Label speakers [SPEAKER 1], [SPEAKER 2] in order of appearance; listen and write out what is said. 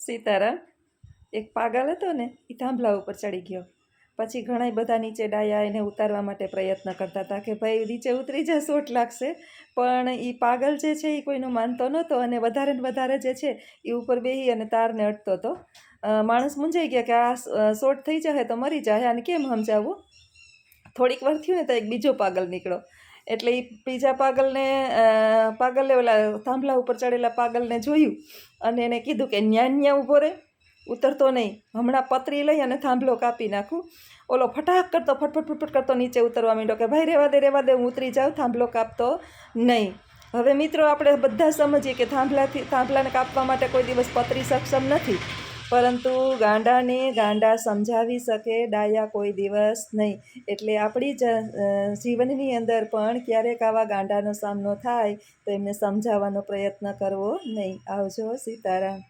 [SPEAKER 1] સીતારામ એક પાગલ હતો ને એ થાંભલા ઉપર ચડી ગયો. પછી ઘણા બધા નીચે ડાયા એને ઉતારવા માટે પ્રયત્ન કરતા હતા કે ભાઈ નીચે ઉતરી જા, ચોટ લાગશે. પણ એ પાગલ જે છે એ કોઈનું માનતો નહોતો અને વધારે ને વધારે જે છે એ ઉપર બેસી અને તારને અડતો હતો. માણસ મૂંઝાઈ ગયા કે આ ચોટ થઈ જાય તો મરી જાય, અને કેમ સમજાવવું. થોડીક વાર થયું ને તો એક બીજો પાગલ નીકળ્યો. એટલે એ બીજા પાગલે ઓલા થાંભલા ઉપર ચડેલા પાગલને જોયું અને એને કીધું કે ન્યા ઊભો રહે, ઉતરતો નહીં, હમણાં પતરી લઈ અને થાંભલો કાપી નાખું. ઓલો ફટાક કરતો ફટફટ કરતો નીચે ઉતરવા માંડ્યો કે ભાઈ રહેવા દે હું ઉતરી જાઉં, થાંભલો કાપતો નહીં. હવે મિત્રો આપણે બધા સમજીએ કે થાંભલાને કાપવા માટે કોઈ દિવસ પતરી સક્ષમ નથી, પરંતુ ગાંડાને ગાંડા સમજાવી શકે, ડાયા કોઈ દિવસ નહીં. એટલે આપણી જ જીવનની અંદર પણ ક્યારેક આવા ગાંડાનો સામનો થાય તો એમને સમજાવવાનો પ્રયત્ન કરવો નહીં. આવજો. સીતારામ.